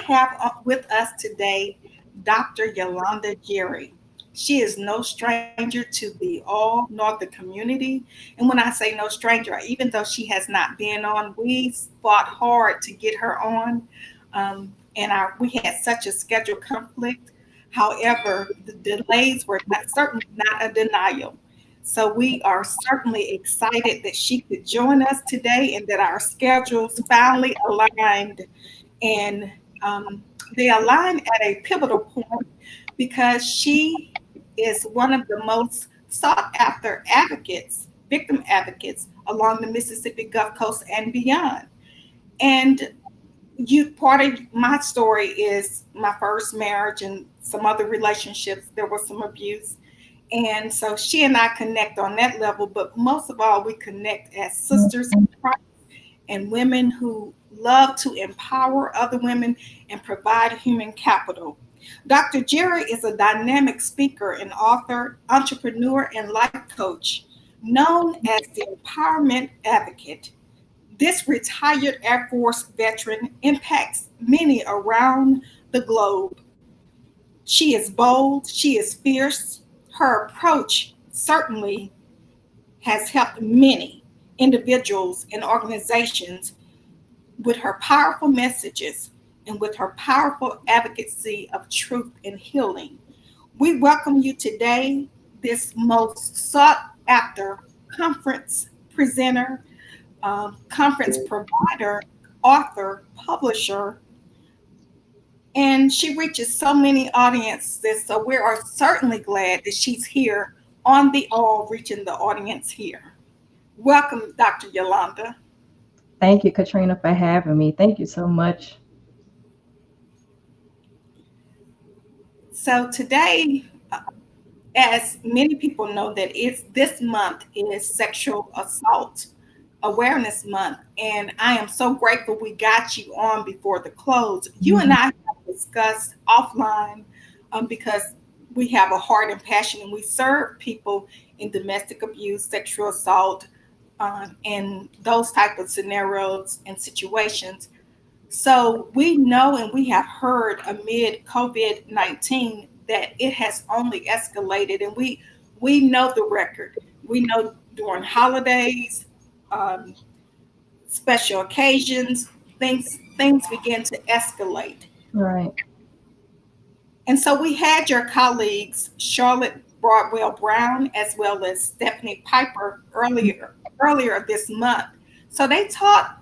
have with us today Dr. Yolanda Jerry. She is no stranger to the all Northern community. And when I say no stranger, even though she has not been on, we fought hard to get her on. We had such a schedule conflict. However, the delays were not, certainly not a denial. So we are certainly excited that she could join us today and that our schedules finally aligned. And they align at a pivotal point because she is one of the most sought after advocates, victim advocates along the Mississippi Gulf Coast and beyond. And you part of my story is my first marriage and some other relationships. There was some abuse. And so she and I connect on that level, but most of all, we connect as sisters in Christ and women who love to empower other women and provide human capital. Dr. Jerry is a dynamic speaker and author, entrepreneur, and life coach, known as the empowerment advocate. This retired Air Force veteran impacts many around the globe. She is bold, she is fierce. Her approach certainly has helped many individuals and organizations with her powerful messages and with her powerful advocacy of truth and healing. We welcome you today, this most sought after conference presenter, conference provider, author, publisher, and she reaches so many audiences. So we are certainly glad that she's here on the all, reaching the audience here. Welcome, Dr. Yolanda. Thank you, Katrina, for having me. Thank you so much. So today, as many people know, that it's this month is Sexual Assault Awareness Month, and I am so grateful we got you on before the close. You and Mhm. I have discussed offline because we have a heart and passion, and we serve people in domestic abuse, sexual assault, and those type of scenarios and situations. So we know and we have heard amid COVID-19 that it has only escalated, and we know the record. We know during holidays, um, special occasions, things begin to escalate. Right. And so we had your colleagues Charlotte Broadwell Brown as well as Stephanie Piper earlier this month. So they talked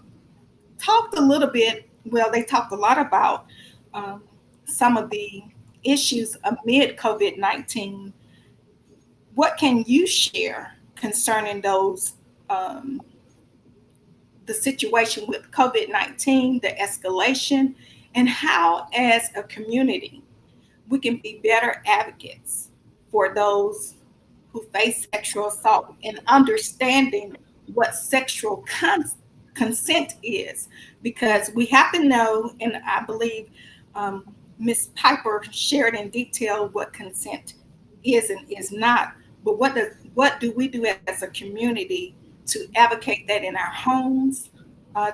a little bit. Well, they talked a lot about um, some of the issues amid COVID-19. What can you share concerning those, um, the situation with COVID-19, the escalation, and how, as a community, we can be better advocates for those who face sexual assault and understanding what consent is? Because we have to know, and I believe Ms. Piper shared in detail what consent is and is not. But what do we do as a community to advocate that in our homes,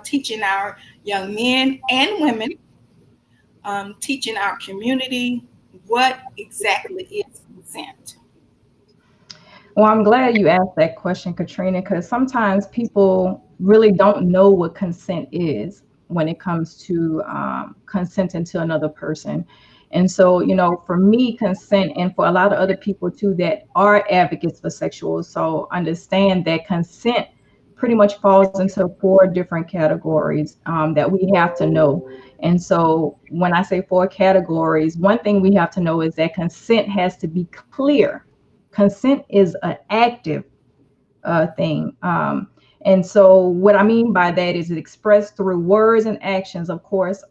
teaching our young men and women, teaching our community what exactly is consent? Well, I'm glad you asked that question, Katrina, because sometimes people really don't know what consent is when it comes to consenting to another person. And so, for me, consent, and for a lot of other people too that are advocates for sexual assault, understand that consent pretty much falls into four different categories that we have to know. And so, when I say four categories, one thing we have to know is that consent has to be clear. Consent is an active thing. And so, what I mean by that is it expressed through words and actions, of course,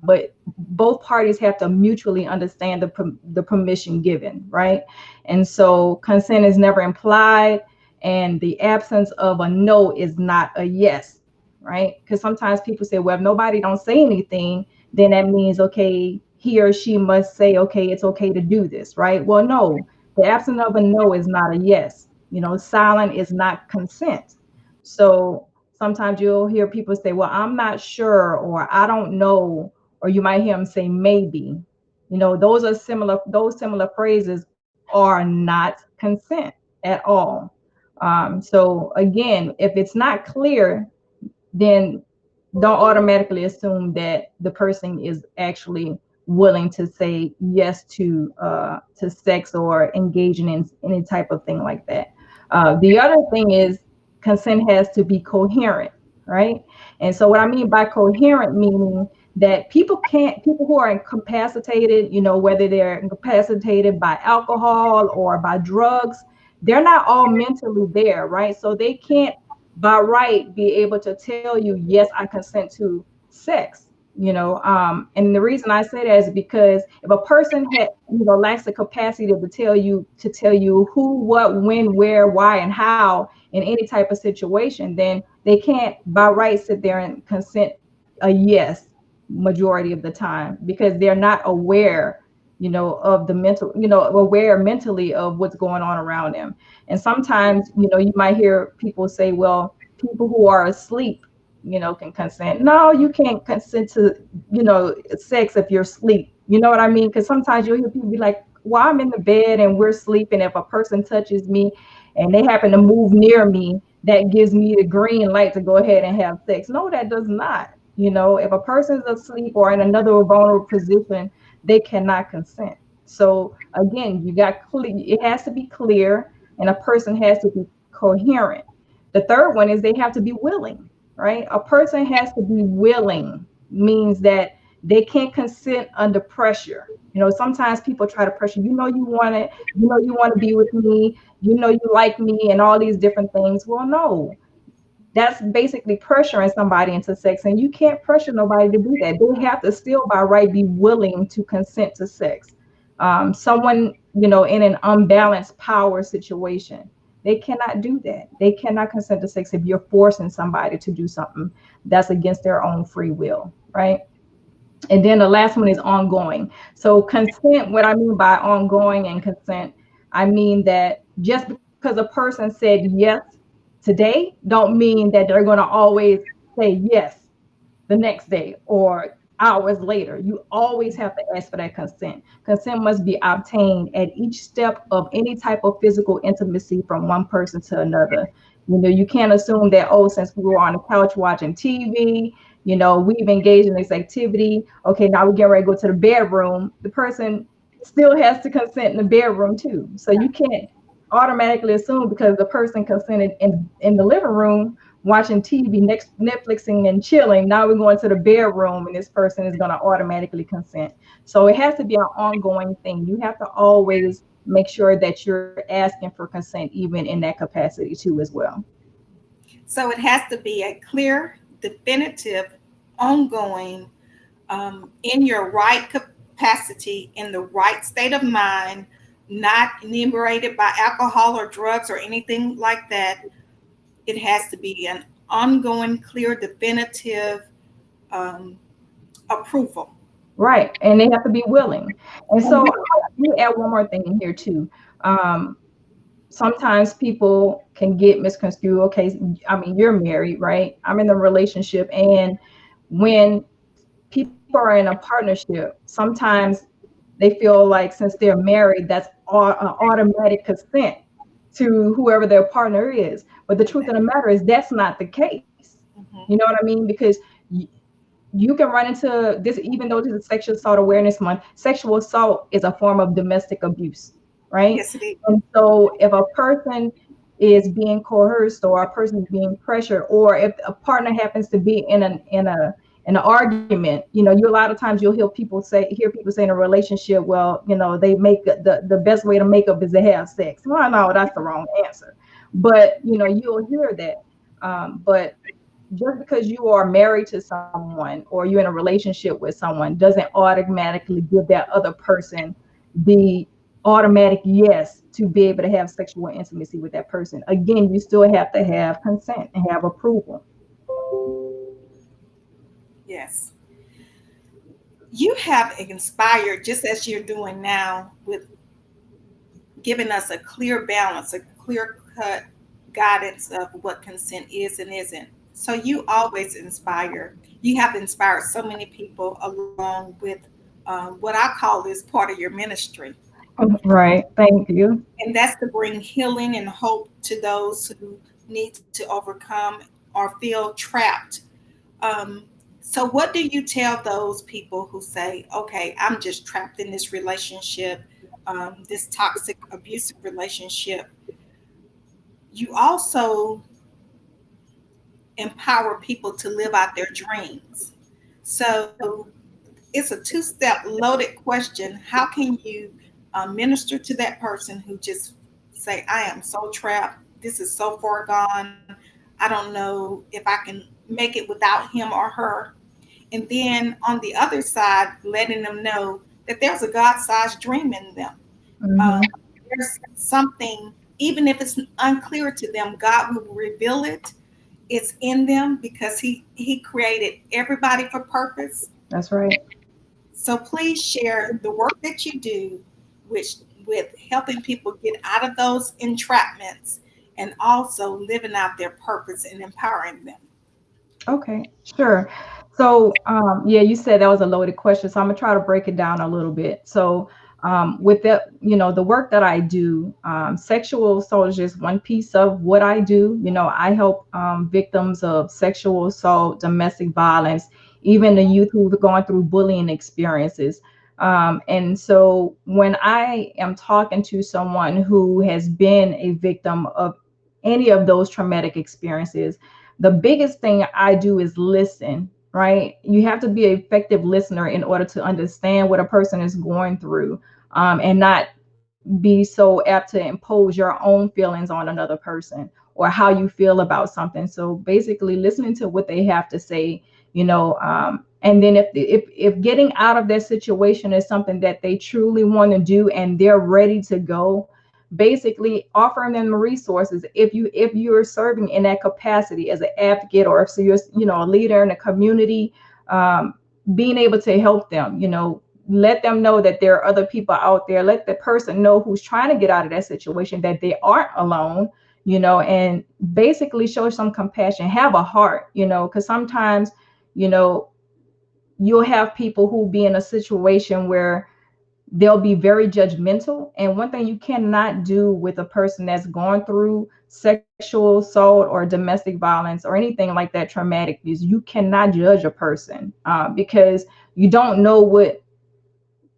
but both parties have to mutually understand the permission given, right? And so, consent is never implied, and the absence of a no is not a yes, right? Because sometimes people say, well, if nobody don't say anything, then that means, okay, he or she must say, okay, it's okay to do this, right? Well, no, the absence of a no is not a yes. Silent is not consent. So sometimes you'll hear people say, well, I'm not sure, or I don't know, or you might hear them say maybe. Those are similar. Those similar phrases are not consent at all. So again, if it's not clear, then don't automatically assume that the person is actually willing to say yes to sex or engaging in any type of thing like that. The other thing is consent has to be coherent, right? And so what I mean by coherent, meaning that people who are incapacitated, whether they're incapacitated by alcohol or by drugs, they're not all mentally there, right? So they can't by right be able to tell you, yes, I consent to sex. And the reason I say that is because if a person lacks the capacity to tell you who, what, when, where, why, and how in any type of situation, then they can't by right sit there and consent a yes majority of the time, because they're not aware of the mental, aware mentally of what's going on around them. And sometimes, you might hear people say, well, people who are asleep, can consent. No, you can't consent to, sex if you're asleep. You know what I mean? Because sometimes you'll hear people be like, well, I'm in the bed and we're sleeping. If a person touches me and they happen to move near me, that gives me the green light to go ahead and have sex. No, that does not. If a person's asleep or in another vulnerable position, they cannot consent. So again, it has to be clear, and a person has to be coherent. The third one is they have to be willing, right? A person has to be willing, means that they can't consent under pressure. Sometimes people try to pressure, you want it, you want to be with me, you like me, and all these different things. Well, no, that's basically pressuring somebody into sex, and you can't pressure nobody to do that. They have to still by right be willing to consent to sex. Someone, in an unbalanced power situation, they cannot do that. They cannot consent to sex if you're forcing somebody to do something that's against their own free will, right? And then the last one is ongoing. So consent, what I mean by ongoing and consent, I mean that just because a person said yes today don't mean that they're going to always say yes the next day or hours later. You always have to ask for that consent. Consent must be obtained at each step of any type of physical intimacy from one person to another. You can't assume that, oh, since we were on the couch watching TV, we've engaged in this activity. Okay, now we're getting ready to go to the bedroom. The person still has to consent in the bedroom too. So you can't automatically assume because the person consented in the living room watching TV, next Netflixing and chilling. Now we're going to the bedroom and this person is going to automatically consent. So it has to be an ongoing thing. You have to always make sure that you're asking for consent, even in that capacity too, as well. So it has to be a clear, definitive, ongoing, in your right capacity, in the right state of mind, not inebriated by alcohol or drugs or anything like that. It has to be an ongoing, clear, definitive um, approval. Right. And they have to be willing. And so you add one more thing in here too. Um, Sometimes people can get misconstrued. Okay, I mean, you're married, right? I'm in a relationship. And when people are in a partnership, sometimes they feel like since they're married, that's automatic consent to whoever their partner is. But the truth of the matter is that's not the case. You know Mhm. what I mean? Because you can run into this, even though this is Sexual Assault Awareness Month. Sexual assault is a form of domestic abuse, right? Yes, it is. And so if a person is being coerced or a person is being pressured, or if a partner happens to be in an argument, you a lot of times you'll hear people say in a relationship, well, they make the best way to make up is to have sex. Well, no, that's the wrong answer. But you'll hear that. But just because you are married to someone or you're in a relationship with someone doesn't automatically give that other person the automatic yes to be able to have sexual intimacy with that person. Again, you still have to have consent and have approval. Yes. You have inspired, just as you're doing now, with giving us a clear balance, a clear cut guidance of what consent is and isn't. So you always inspire. You have inspired so many people along with what I call is part of your ministry, Right. Thank you. and that's to bring healing and hope to those who need to overcome or feel trapped. Um, so, what do you tell those people who say, "Okay, I'm just trapped in this relationship, this toxic, abusive relationship"? You also empower people to live out their dreams. So it's a two-step loaded question. How can you minister to that person who just say, "I am so trapped. This is so far gone. I don't know if I can make it without him or her." And then on the other side, letting them know that there's a God-sized dream in them. Hmm. There's something, even if it's unclear to them, God will reveal it. It's in them because He created everybody for purpose. That's right. So please share the work that you do, which with helping people get out of those entrapments and also living out their purpose and empowering them. Okay, sure. So, yeah, you said that was a loaded question, so I'm gonna try to break it down a little bit. So, with that, the work that I do, sexual assault is just one piece of what I do. I help victims of sexual assault, domestic violence, even the youth who've gone through bullying experiences. And so, when I am talking to someone who has been a victim of any of those traumatic experiences, the biggest thing I do is listen, right? You have to be an effective listener in order to understand what a person is going through, and not be so apt to impose your own feelings on another person or how you feel about something. So basically, listening to what they have to say, and then if getting out of their situation is something that they truly want to do and they're ready to go, basically offering them resources. If you're serving in that capacity as an advocate, or if so you're a leader in a community, um, being able to help them, let them know that there are other people out there. Let the person know who's trying to get out of that situation that they aren't alone, and basically show some compassion, have a heart, because sometimes, you know you'll have people who be in a situation where they'll be very judgmental. And one thing you cannot do with a person that's gone through sexual assault or domestic violence or anything like that traumatic is you cannot judge a person, because you don't know what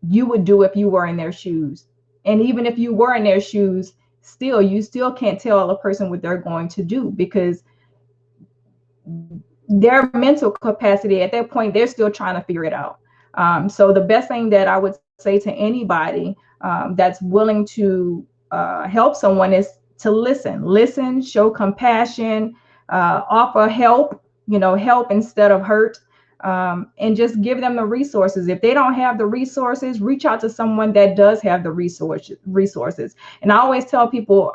you would do if you were in their shoes. And even if you were in their shoes, still, you still can't tell a person what they're going to do, because their mental capacity at that point, they're still trying to figure it out. So the best thing that I would say to anybody that's willing to help someone is to listen, show compassion, offer help, help instead of hurt, and just give them the resources. If they don't have the resources, reach out to someone that does have the resources. And I always tell people,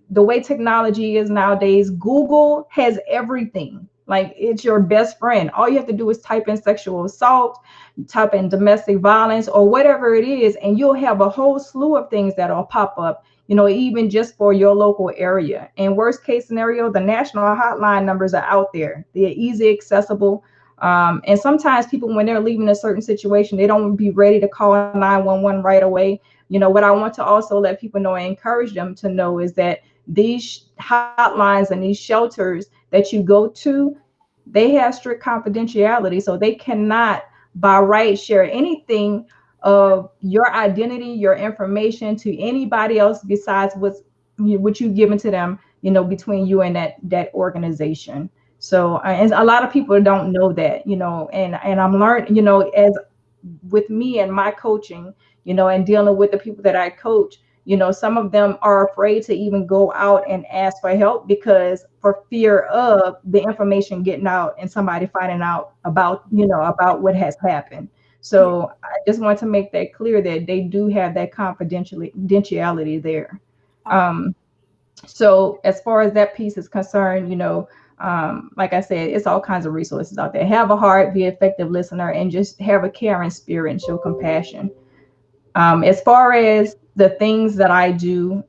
the way technology is nowadays, Google has everything. Like, it's your best friend. All you have to do is type in sexual assault, type in domestic violence, or whatever it is, and you'll have a whole slew of things that'll pop up, even just for your local area. And worst case scenario, the national hotline numbers are out there. They're easy accessible. And sometimes people, when they're leaving a certain situation, they don't be ready to call 911 right away. What I want to also let people know and encourage them to know is that these hotlines and these shelters that you go to, they have strict confidentiality, so they cannot by right share anything of your identity, your information to anybody else besides what you've given to them, between you and that organization. So, and a lot of people don't know that, and I'm learning, as with me and my coaching, and dealing with the people that I coach, some of them are afraid to even go out and ask for help because for fear of the information getting out and somebody finding out about what has happened. Yeah. So I just want to make that clear that they do have that confidentiality there. Okay. Um, so as far as that piece is concerned, like I said, it's all kinds of resources out there. Have a heart, be an effective listener, and just have a caring spirit and show compassion. As far as the things that I do,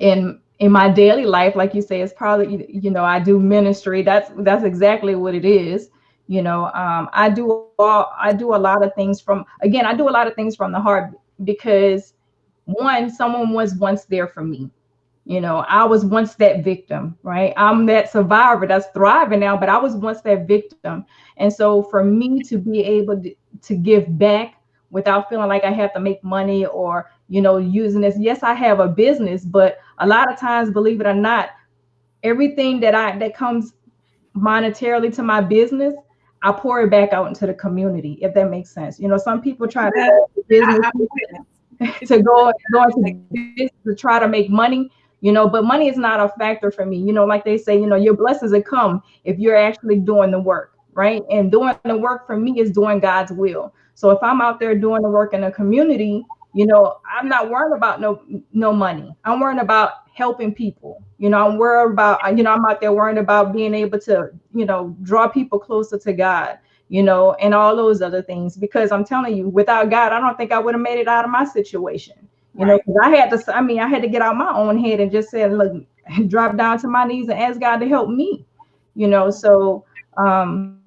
in in my daily life, like you say, it's probably, I do ministry. That's exactly what it is. I do a lot of things I do a lot of things from the heart, because one, someone was once there for me. I was once that victim, right? I'm that survivor that's thriving now, but I was once that victim. And so for me to be able to give back without feeling like I have to make money, or, using this, yes, I have a business, but a lot of times, believe it or not, everything that comes monetarily to my business, I pour it back out into the community, if that makes sense. Some people try to That, go into business I'm a witness. It to does. go into business to try to make money, but money is not a factor for me. Like they say, your blessings will come if you're actually doing the work, right? And doing the work for me is doing God's will. So if I'm out there doing the work in the community, I'm not worried about no money. I'm worried about helping people. I'm worried about, I'm out there worrying about being able to, draw people closer to God, and all those other things. Because I'm telling you, without God, I don't think I would have made it out of my situation. Right. Because I had to get out my own head and just say, look, drop down to my knees and ask God to help me. So um,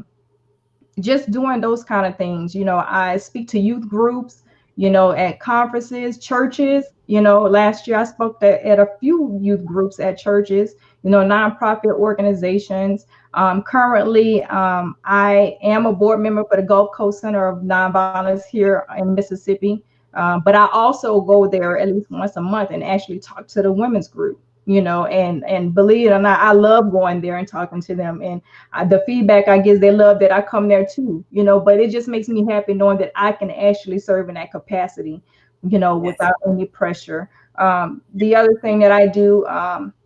just doing those kind of things. I speak to youth groups, at conferences, churches. Last year I spoke at a few youth groups at churches, nonprofit organizations. Currently, I am a board member for the Gulf Coast Center of Nonviolence here in Mississippi. But I also go there at least once a month and actually talk to the women's group. And believe it or not, I love going there and talking to them. And the feedback I get, they love that I come there too. But it just makes me happy knowing that I can actually serve in that capacity, Yes. without any pressure. The other thing that I do,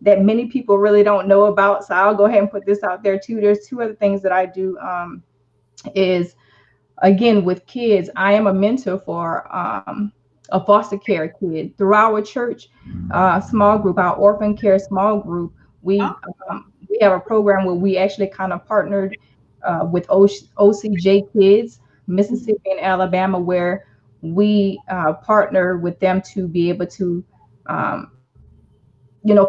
that many people really don't know about, so I'll go ahead and put this out there too. There's two other things that I do. Is again with kids, I am a mentor for a foster care kid through our church small group, our orphan care small group. we Oh, we have a program where we actually kind of partnered with OCJ Kids, mhm. Mississippi and Alabama, where we partner with them to be able to, um,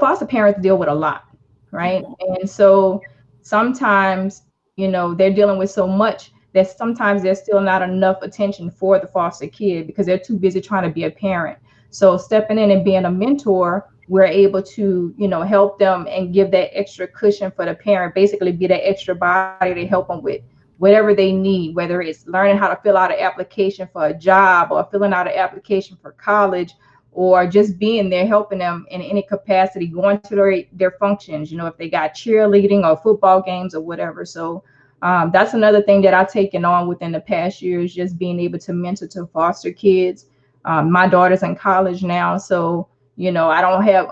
foster parents deal with a lot, right? Mhm. And so sometimes, they're dealing with so much that sometimes there's still not enough attention for the foster kid because they're too busy trying to be a parent. So stepping in and being a mentor, we're able to, help them and give that extra cushion for the parent, basically be that extra body to help them with whatever they need, whether it's learning how to fill out an application for a job or filling out an application for college, or just being there helping them in any capacity, going to their functions, if they got cheerleading or football games or whatever. So that's another thing that I've taken on within the past years, just being able to mentor to foster kids. My daughter's in college now, so I don't have,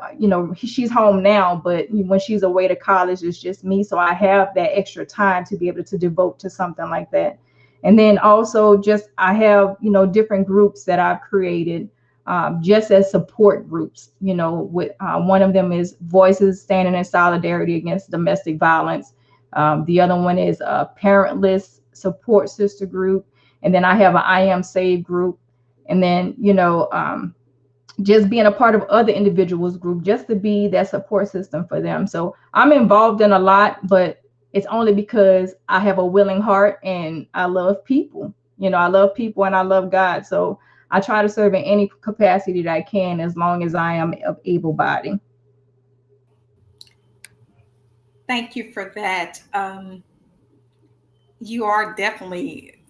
she's home now, but when she's away to college, it's just me. So I have that extra time to be able to devote to something like that. And then also just I have, different groups that I've created just as support groups. With one of them is Voices Standing in Solidarity Against Domestic Violence. The other one is a Parentless Support Sister Group, and then I have an I Am Saved group, and then just being a part of other individuals group just to be that support system for them. So I'm involved in a lot, but it's only because I have a willing heart and I love people. I love people and I love God. So I try to serve in any capacity that I can as long as I am able body. Thank you for that. You are definitely,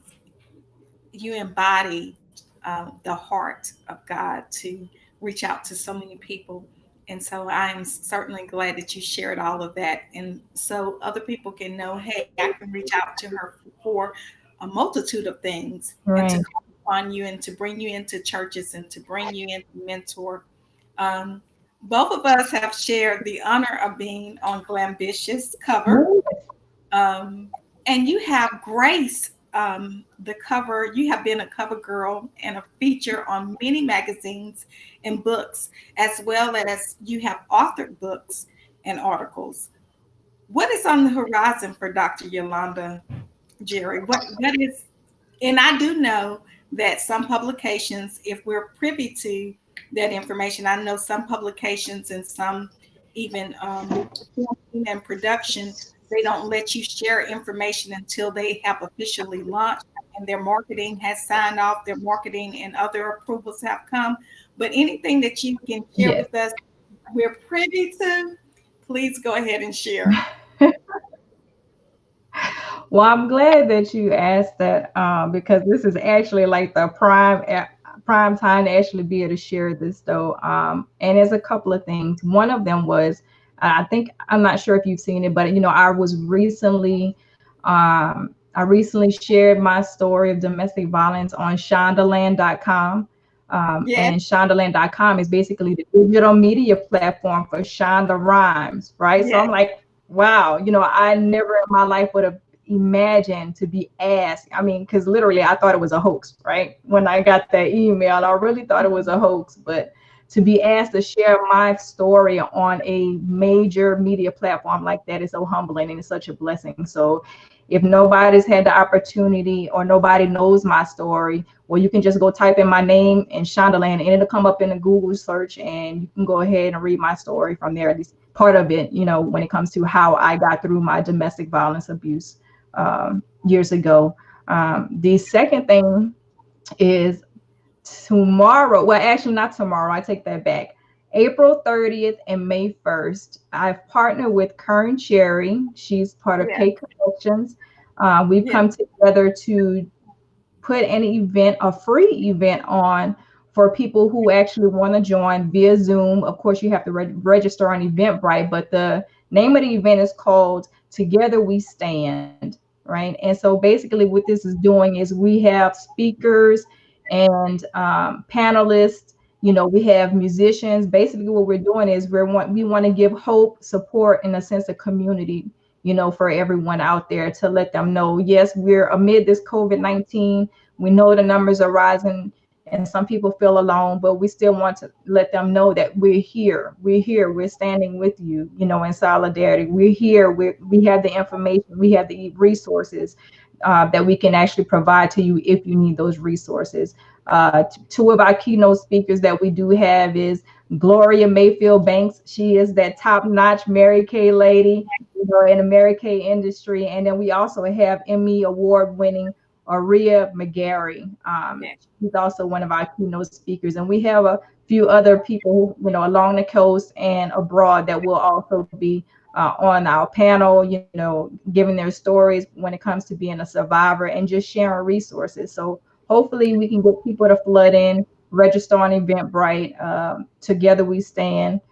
you embody the heart of God to reach out to so many people. And so I'm certainly glad that you shared all of that. And so other people can know, hey, I can reach out to her for a multitude of things and to Right. call upon you and to bring you into churches and to bring you in to mentor. Um, both of us have shared the honor of being on Glambitious cover. Um, and you have Grace, the cover. You have been a cover girl and a feature on many magazines and books, as well as you have authored books and articles. What is on the horizon for Dr. Yolanda Jerry? What is, and I do know that some publications, if we're privy to that information, I know some publications and some even filming and production, they don't let you share information until they have officially launched and their marketing has signed off, their marketing and other approvals have come. But anything that you can share Yes. with us, we're privy to. Please go ahead and share. Well, I'm glad that you asked that because this is actually like the prime time to actually be able to share this though. And there's a couple of things. One of them was I think I'm not sure if you've seen it, but I recently shared my story of domestic violence on shondaland.com. Yes, And shondaland.com is basically the digital media platform for Shonda Rhimes, right? So yes, I'm like, wow, I never in my life would have imagined to be asked. I mean, because literally I thought it was a hoax, right? When I got that email, I really thought it was a hoax. But to be asked to share my story on a major media platform like that is so humbling and it's such a blessing. So if nobody's had the opportunity or nobody knows my story, well, you can just go type in my name and Shondaland and it'll come up in a Google search and you can go ahead and read my story from there. At least part of it, when it comes to how I got through my domestic violence abuse years ago. The second thing is tomorrow. Well, actually, not tomorrow. I take that back. April 30th and May 1st, I've partnered with Currie. She's part of yes, K Connections. We've yes, come together to put an event, a free event on for people who actually want to join via Zoom. Of course, you have to register on Eventbrite, but the name of the event is called Together We Stand, right? And so basically, what this is doing is we have speakers and panelists. We have musicians. Basically, what we're doing is we want to give hope, support, and a sense of community. For everyone out there to let them know, yes, we're amid this COVID-19. We know the numbers are rising and some people feel alone, but we still want to let them know that we're here. We're here. We're standing with you, in solidarity. We're here. We have the information. We have the resources that we can actually provide to you if you need those resources. Two of our keynote speakers that we do have is Gloria Mayfield Banks. She is that top-notch Mary Kay lady, in the Mary Kay industry. And then we also have Emmy award-winning Aria McGarry. yes. She's also one of our keynote speakers. And we have a few other people, along the coast and abroad that will also be on our panel, giving their stories when it comes to being a survivor and just sharing resources. So hopefully we can get people to flood in, register on Eventbrite. Together we stand.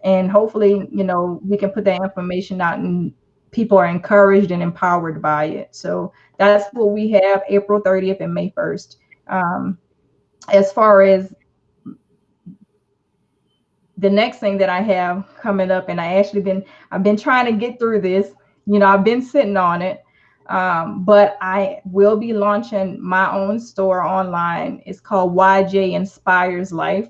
And hopefully, we can put that information out and people are encouraged and empowered by it. So that's what we have April 30th and May 1st. Um, as far as the next thing that I have coming up, and I've been trying to get through this. I've been sitting on it, but I will be launching my own store online. It's called YJ Inspires Life.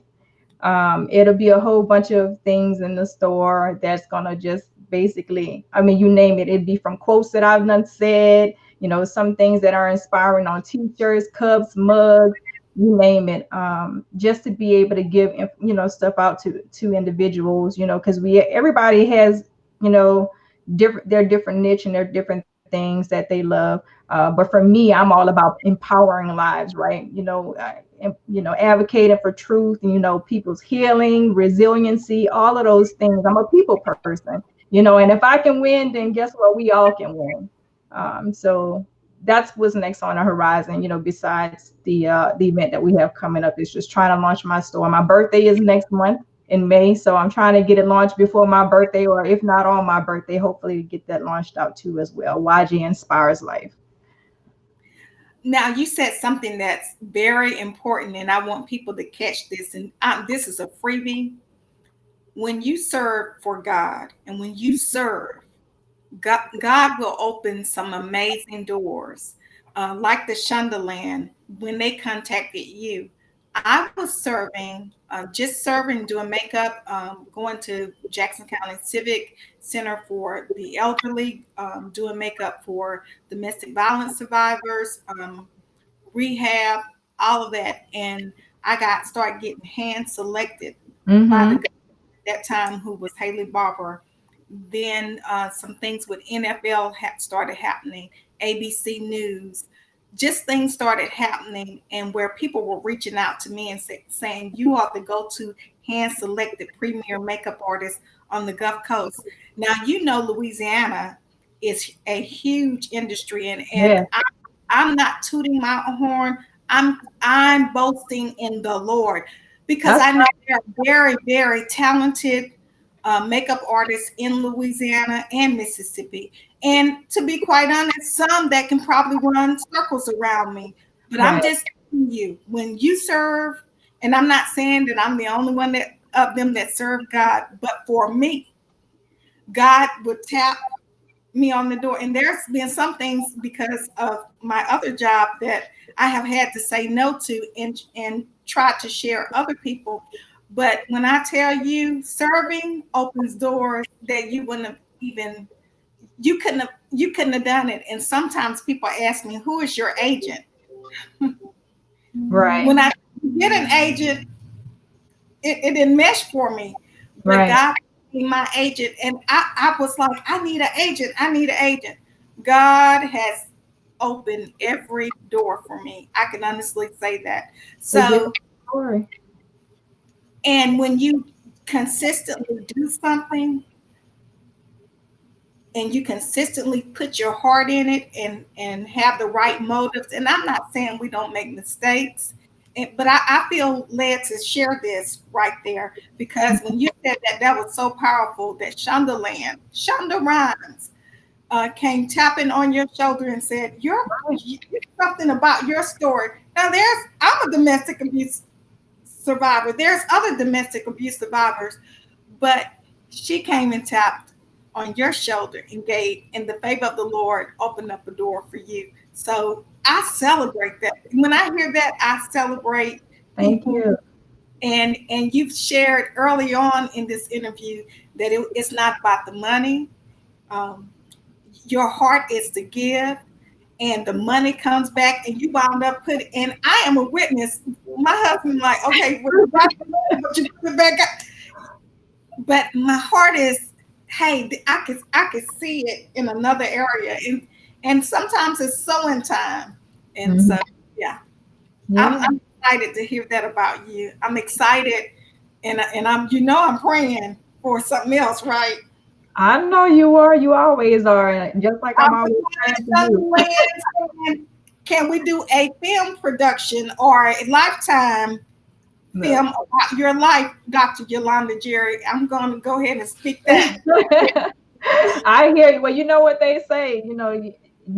It'll be a whole bunch of things in the store that's gonna just basically, I mean, you name it. It'd be from quotes that I've done said, some things that are inspiring on t-shirts, cups, mugs, you name it. Just to be able to give, stuff out to individuals, because everybody has, you know, their different niche and their different things that they love. But for me, I'm all about empowering lives, right? Advocating for truth, and people's healing, resiliency, all of those things. I'm a people person, and if I can win, then guess what? We all can win. So that's what's next on the horizon. Besides the event that we have coming up, is just trying to launch my store. My birthday is next month in May, so I'm trying to get it launched before my birthday, or if not on my birthday, hopefully get that launched out too as well. YG Inspires Life. Now, you said something that's very important, and I want people to catch this. And this is a freebie. When you serve for God and when you serve, God will open some amazing doors. Like the Shondaland, when they contacted you, I was serving, just serving, doing makeup, going to Jackson County Civic Center for the elderly, doing makeup for domestic violence survivors, rehab, all of that. And I got started getting hand selected by the Mm-hmm. government. that time, who was Haley Barber. Then some things with NFL started happening, ABC News, just things started happening, and where people were reaching out to me and saying, "You are the go-to hand-selected premier makeup artist on the Gulf Coast." Now, Louisiana is a huge industry, and Yeah, I'm not tooting my horn. I'm boasting in the Lord, because that's I know there are very, very talented makeup artists in Louisiana and Mississippi. And to be quite honest, some that can probably run circles around me. But I'm right. just telling you, when you serve, and I'm not saying that I'm the only one that of them that serve God, but for me, God would tap me on the door. And there's been some things because of my other job that I have had to say no to, and try to share other people. But when I tell you, serving opens doors that you couldn't have done it. And sometimes people ask me, who is your agent? Right, When I get an agent, it didn't mesh for me. But right. God be my agent. And I was like, I need an agent. I need an agent. God has opened every door for me. I can honestly say that. We give So, it glory. and when you consistently do something, and you consistently put your heart in it, and have the right motives, and I'm not saying we don't make mistakes, but I feel led to share this right there, because when you said that, that was so powerful, that Shonda Rhimes came tapping on your shoulder and said, something about your story. Now, I'm a domestic abuse survivor. There's other domestic abuse survivors, but she came and tapped on your shoulder and in the favor of the Lord, opened up a door for you. So I celebrate that. When I hear that, I celebrate Thank people. you. And you've shared early on in this interview that it's not about the money. Um, your heart is to give, and the money comes back, and you wound up putting. And I am a witness. My husband, like, okay, well, you got the money, but you put it back up. But my heart is, hey, I could see it in another area, and sometimes it's sowing time, and Mhm. so yeah, Yeah, I'm excited to hear that about you. I'm excited, and I'm praying for something else, right? I know you are. You always are. And just like I'm I'm always praying for young you. man saying, can we do a film production or a lifetime Look. film about your life, Dr. Yolanda Jerry? I'm going to go ahead and speak that. I hear you. Well, you know what they say. You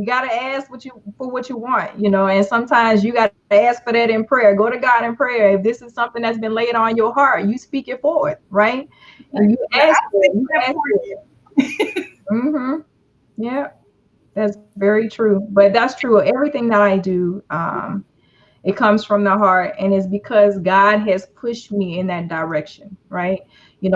got to ask what you want. And sometimes you got to ask for that in prayer. Go to God in prayer. If this is something that's been laid on your heart, you speak it forward, right? And you Well, ask I for it. think You that ask for for you. it. Yeah, that's very true. But that's true. Everything that I do, it comes from the heart, and it's because God has pushed me in that direction, right?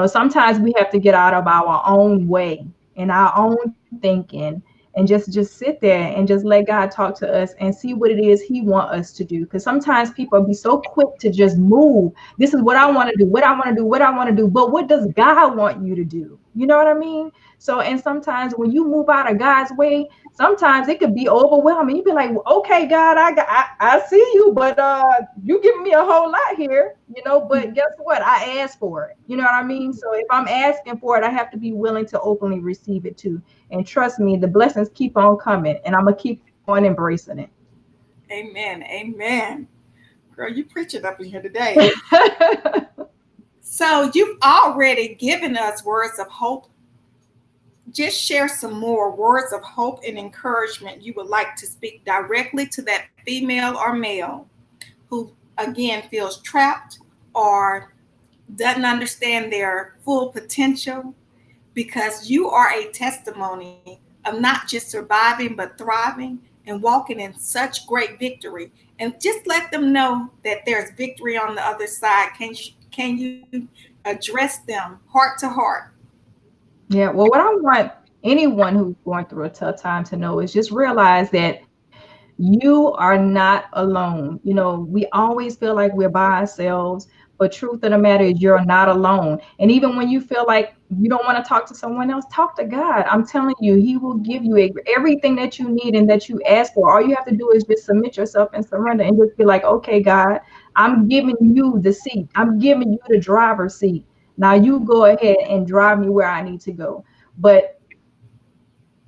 Sometimes we have to get out of our own way and our own thinking, and just sit there and just let God talk to us and see what it is He wants us to do. Because sometimes people be so quick to just move. This is what I want to do, what I want to do, what I want to do. But what does God want you to do? You know what I mean? So, and sometimes when you move out of God's way, sometimes it could be overwhelming. You'd be like, well, okay, God, I see you, but you giving me a whole lot here. But guess what? I asked for it. You know what I mean? So if I'm asking for it, I have to be willing to openly receive it too. And trust me, the blessings keep on coming, and I'm gonna keep on embracing it. Amen. Amen. Girl, you preaching up in here today. So you've already given us words of hope. Just share some more words of hope and encouragement you would like to speak directly to that female or male who, again, feels trapped or doesn't understand their full potential, because you are a testimony of not just surviving but thriving and walking in such great victory. And just let them know that there's victory on the other side. Can you address them heart to heart? Yeah, well, what I want anyone who's going through a tough time to know is just realize that you are not alone. We always feel like we're by ourselves, But truth of the matter is you're not alone. And even when you feel like you don't want to talk to someone else, talk to God. I'm telling you, He will give you everything that you need and that you ask for. All you have to do is just submit yourself and surrender and just be like, okay, God, I'm giving you the seat. I'm giving you the driver's seat. Now you go ahead and drive me where I need to go. But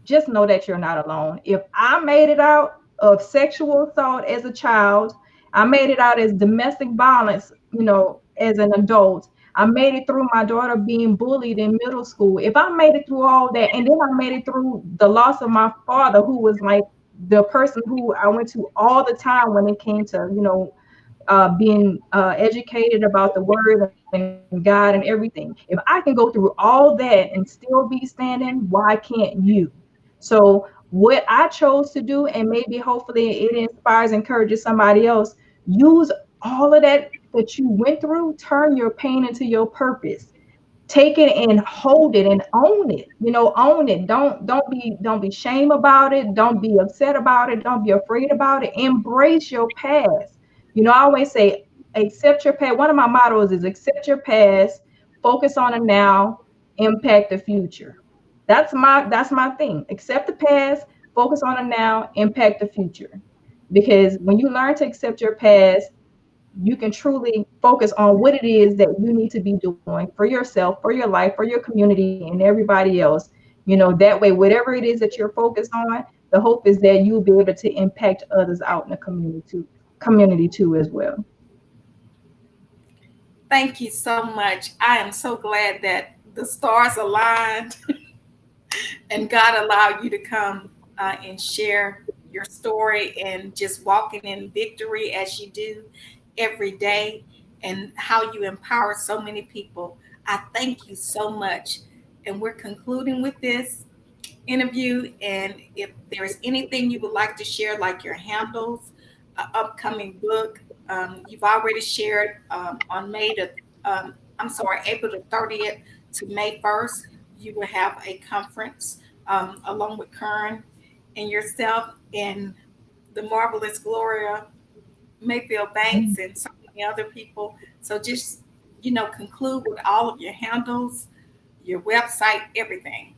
just know that you're not alone. If I made it out of sexual assault as a child, I made it out as domestic violence, as an adult. I made it through my daughter being bullied in middle school. If I made it through all that, and then I made it through the loss of my father, who was like the person who I went to all the time when it came to, being educated about the word and God and everything. If I can go through all that and still be standing, why can't you? So what I chose to do, and maybe hopefully it inspires, encourages somebody else, use all of that you went through, turn your pain into your purpose. Take it and hold it and own it. Own it. Don't be shame about it. Don't be upset about it. Don't be afraid about it. Embrace your past. I always say accept your past. One of my mottos is accept your past, focus on the now, impact the future. That's my thing. Accept the past, focus on the now, impact the future. Because when you learn to accept your past, you can truly focus on what it is that you need to be doing for yourself, for your life, for your community, and everybody else. That way, whatever it is that you're focused on, the hope is that you'll be able to impact others out in the community too as well. Thank you so much. I am so glad that the stars aligned and God allowed you to come and share your story and just walking in victory as you do every day and how you empower so many people. I thank you so much. And we're concluding with this interview. And if there is anything you would like to share, like your handles, upcoming book, you've already shared on I'm sorry, April the 30th to May 1st, you will have a conference along with Currie and yourself and the marvelous Gloria Mayfield Banks and so many other people. So just, conclude with all of your handles, your website, everything.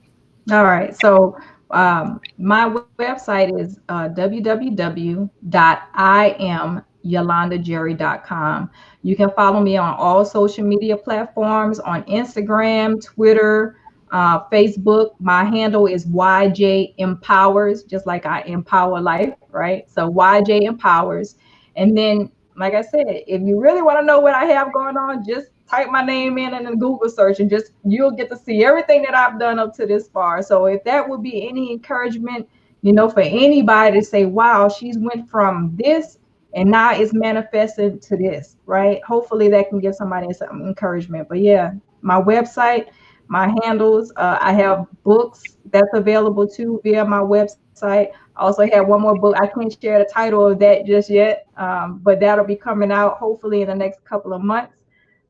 All right. So my website is www.IamYolandaJerry.com. You can follow me on all social media platforms on Instagram, Twitter, Facebook. My handle is YJ Empowers, just like I empower life, right? So YJ Empowers. And then, like I said, if you really want to know what I have going on, just type my name in the Google search and just you'll get to see everything that I've done up to this far. So if that would be any encouragement, for anybody to say, wow, she's went from this and now it's manifested to this, right? Hopefully that can give somebody some encouragement. But yeah, my website, my handles, I have books that's available too via my website. I also have one more book. I can't share the title of that just yet, but that'll be coming out hopefully in the next couple of months.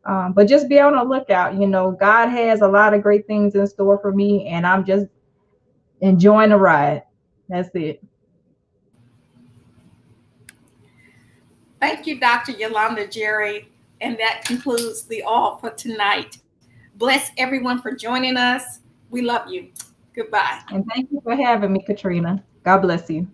But just be on the lookout. God has a lot of great things in store for me, and I'm just enjoying the ride. That's it. Thank you, Dr. Yolanda Jerry. And that concludes the all for tonight. Bless everyone for joining us. We love you. Goodbye. And thank you for having me, Katrina. God bless you.